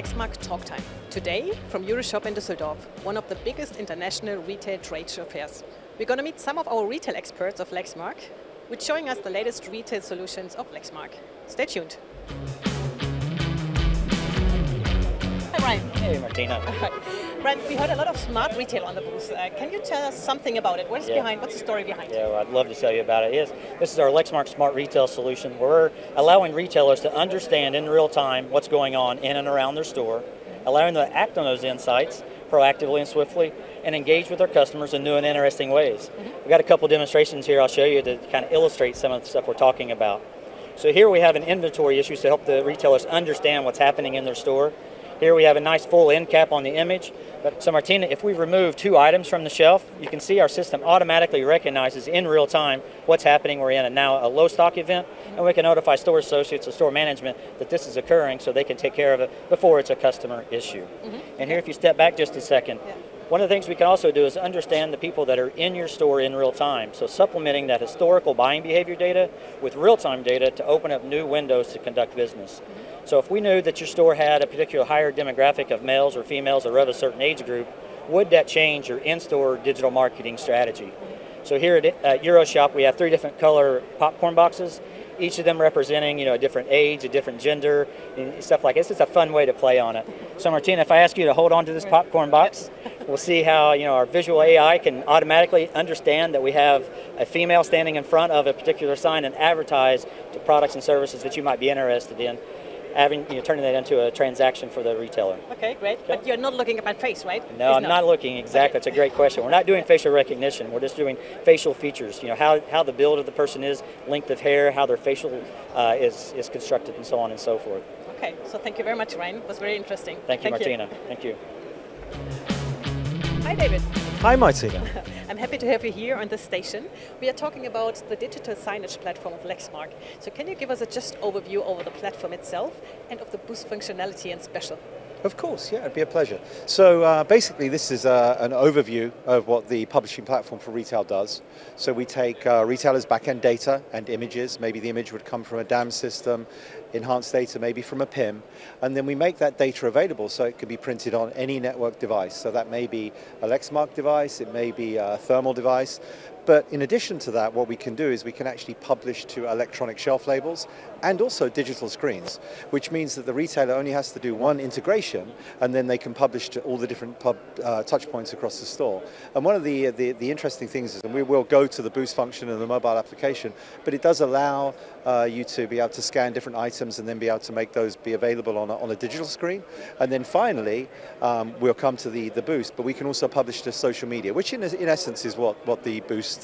Lexmark TalkTime. Today, from EuroShop in Düsseldorf, one of the biggest international retail trade show fairs. We're going to meet some of our retail experts of Lexmark, which showing us the latest retail solutions of Lexmark. Stay tuned. Hi, Ryan. Hey, Martina. Ryan, we heard a lot of smart retail on the booth. Can you tell us something about it? What's behind? What's the story behind it? Yeah, well, I'd love to tell you about it. This is our Lexmark Smart Retail solution, where we're allowing retailers to understand in real time what's going on in and around their store, allowing them to act on those insights proactively and swiftly, and engage with their customers in new and interesting ways. We've got a couple demonstrations here I'll show you to kind of illustrate some of the stuff we're talking about. So here we have an inventory issues to help the retailers understand what's happening in their store. Here we have a nice full end cap on the image. So Martina, if we remove 2 items from the shelf, you can see our system automatically recognizes in real time what's happening. We're in now a low stock event, and we can notify store associates or store management that this is occurring so they can take care of it before it's a customer issue. And here, if you step back just a second, one of the things we can also do is understand the people that are in your store in real time. So supplementing that historical buying behavior data with real-time data to open up new windows to conduct business. So if we knew that your store had a particular higher demographic of males or females or of a certain age group, would that change your in-store digital marketing strategy? So here at EuroShop, we have 3 different color popcorn boxes, each of them representing a different age, a different gender, and stuff like this. It's a fun way to play on it. So Martina, if I ask you to hold on to this popcorn box, we'll see how our visual AI can automatically understand that we have a female standing in front of a particular sign and advertise to products and services that you might be interested in, turning that into a transaction for the retailer. Okay, great. Okay. But you're not looking at my face, right? No, I'm not looking, exactly. It's a great question. We're not doing facial recognition. We're just doing facial features. How the build of the person is, length of hair, how their facial is constructed, and so on and so forth. Okay, so thank you very much, Ryan. It was very interesting. Thank you, Martina. Thank you. Hi, David. Hi, Martina. I'm happy to have you here on this station. We are talking about the digital signage platform of Lexmark. So can you give us a just overview over the platform itself and of the boost functionality and special? Of course, yeah, it'd be a pleasure. So basically this is an overview of what the publishing platform for retail does. So we take retailers' back-end data and images. Maybe the image would come from a DAM system, enhanced data maybe from a PIM, and then we make that data available so it can be printed on any network device. So that may be a Lexmark device, it may be a thermal device, but in addition to that, what we can do is we can actually publish to electronic shelf labels and also digital screens, which means that the retailer only has to do one integration and then they can publish to all the different touch points across the store. And one of the interesting things is, and we will go to the boost function in the mobile application, but it does allow you to be able to scan different items and then be able to make those be available on a digital screen. And then finally, we'll come to the boost, but we can also publish to social media, which in essence is what the boost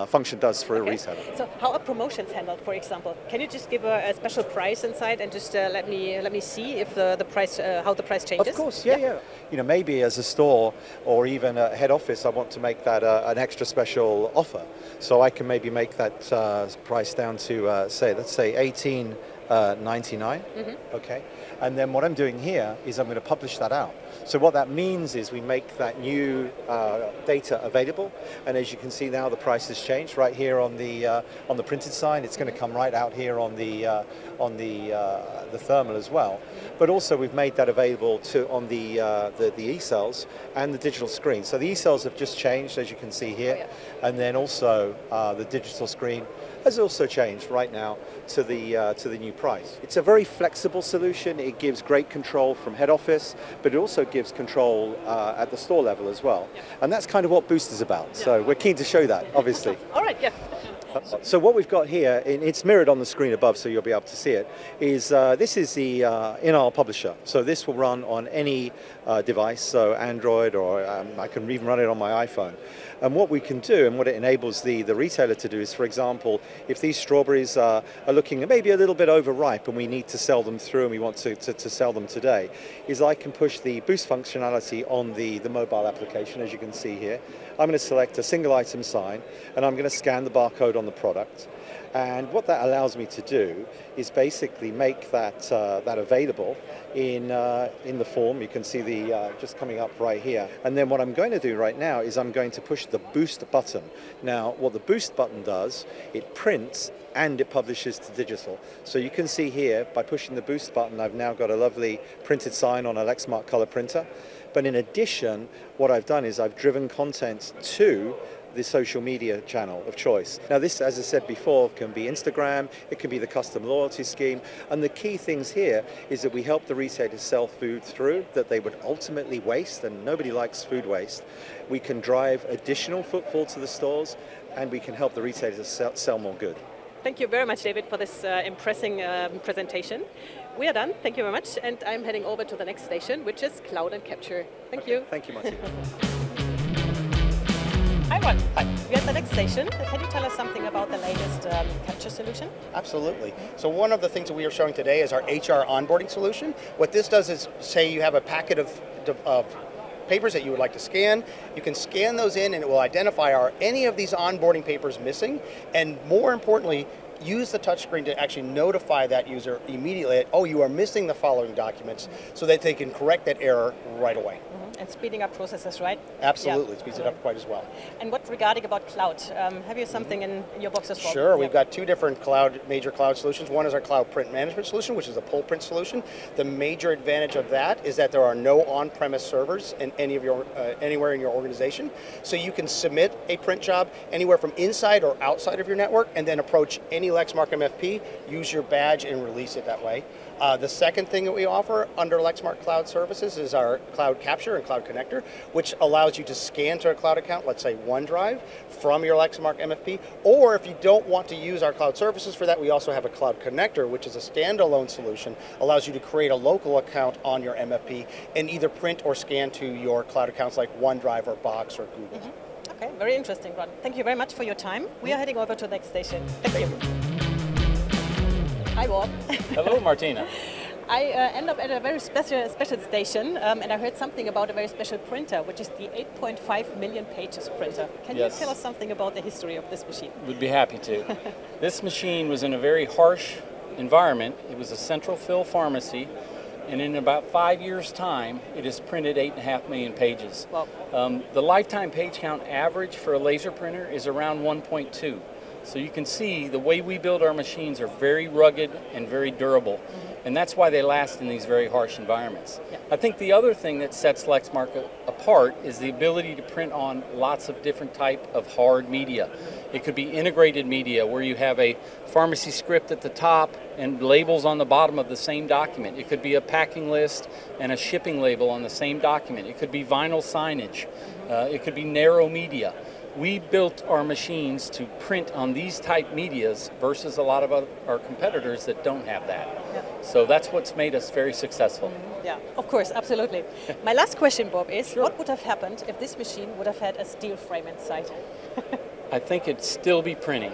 function does for a retailer. So how are promotions handled, for example? Can you just give a special price inside and just let me see if the price how the price changes? Of course, yeah. Maybe as a store or even a head office, I want to make that an extra special offer. So I can maybe make that price down to let's say $18.99. Okay, and then what I'm doing here is I'm going to publish that out. So what that means is we make that new data available, and as you can see now, the price has changed right here on the printed sign. It's going to come right out here on the thermal as well. But also we've made that available on the e-cells and the digital screen. So the e-cells have just changed, as you can see here, and then also the digital screen has also changed right now to the new price. It's a very flexible solution. It gives great control from head office, but it also gives control at the store level as well. And that's kind of what Boost is about. So we're keen to show that, obviously. All right, yeah. So what we've got here, and it's mirrored on the screen above so you'll be able to see it, is this is the in-aisle publisher. So this will run on any device, so Android, or I can even run it on my iPhone. And what we can do, and what it enables the retailer to do is, for example, if these strawberries are looking maybe a little bit overripe and we need to sell them through and we want to sell them today, is I can push the boost functionality on the mobile application, as you can see here. I'm going to select a single item sign and I'm going to scan the barcode on the product. And what that allows me to do is basically make that, that available in the form. You can see the just coming up right here. And then what I'm going to do right now is I'm going to push the boost button. Now, what the boost button does, it prints and it publishes to digital. So you can see here, by pushing the boost button, I've now got a lovely printed sign on a Lexmark color printer. But in addition, what I've done is I've driven content to the social media channel of choice. Now this, as I said before, can be Instagram, it can be the custom loyalty scheme, and the key things here is that we help the retailers sell food through that they would ultimately waste, and nobody likes food waste. We can drive additional footfall to the stores, and we can help the retailers sell more good. Thank you very much, David, for this impressive presentation. We are done, thank you very much, and I'm heading over to the next station, which is Cloud and Capture. Thank you. Thank you, Martina. Hi, Ron. Hi. We're at the next station. Can you tell us something about the latest capture solution? Absolutely. So one of the things that we are showing today is our HR onboarding solution. What this does is, say you have a packet of papers that you would like to scan. You can scan those in and it will identify are any of these onboarding papers missing, and more importantly, use the touchscreen to actually notify that user immediately, oh, you are missing the following documents, so that they can correct that error right away. Mm-hmm. And speeding up processes, right? Absolutely, yeah. Speeds it up quite as well. And what regarding about cloud? Have you something in your box as well? Sure, we've got two different major cloud solutions. One is our cloud print management solution, which is a pull print solution. The major advantage of that is that there are no on-premise servers in anywhere in your organization. So you can submit a print job anywhere from inside or outside of your network, and then approach any Lexmark MFP, use your badge, and release it that way. The second thing that we offer under Lexmark Cloud Services is our Cloud Capture and Cloud Connector, which allows you to scan to a cloud account, let's say OneDrive, from your Lexmark MFP. Or if you don't want to use our cloud services for that, we also have a Cloud Connector, which is a standalone solution, allows you to create a local account on your MFP and either print or scan to your cloud accounts like OneDrive or Box or Google. Mm-hmm. Okay, very interesting, Ron. Thank you very much for your time. We are heading over to the next station. Thank you. Hi, Bob. Hello, Martina. I end up at a very special station, and I heard something about a very special printer, which is the 8.5 million pages printer. Can you tell us something about the history of this machine? We'd be happy to. This machine was in a very harsh environment. It was a central fill pharmacy, and in about 5 years' time, it has printed 8.5 million pages. Wow. The lifetime page count average for a laser printer is around 1.2. So you can see the way we build our machines are very rugged and very durable. And that's why they last in these very harsh environments. Yeah. I think the other thing that sets Lexmark apart is the ability to print on lots of different type of hard media. It could be integrated media where you have a pharmacy script at the top and labels on the bottom of the same document. It could be a packing list and a shipping label on the same document. It could be vinyl signage. It could be narrow media. We built our machines to print on these type medias versus a lot of our competitors that don't have that. Yeah. So that's what's made us very successful. Yeah, of course, absolutely. My last question, Bob, is what would have happened if this machine would have had a steel frame inside? I think it'd still be printing.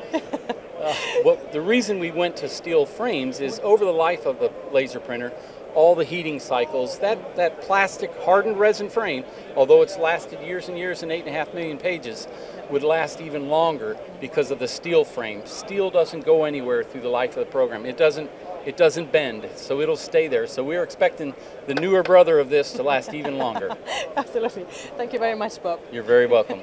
The reason we went to steel frames is over the life of a laser printer, all the heating cycles, that plastic hardened resin frame, although it's lasted years and years and 8.5 million pages, would last even longer because of the steel frame. Steel doesn't go anywhere through the life of the program. It doesn't bend, so it'll stay there. So we're expecting the newer brother of this to last even longer. Absolutely. Thank you very much, Bob. You're very welcome.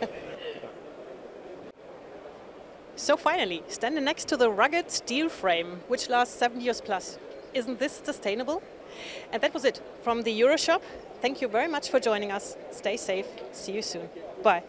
So finally, standing next to the rugged steel frame, which lasts 7 years plus. Isn't this sustainable? And that was it from the EuroShop. Thank you very much for joining us. Stay safe. See you soon. Bye.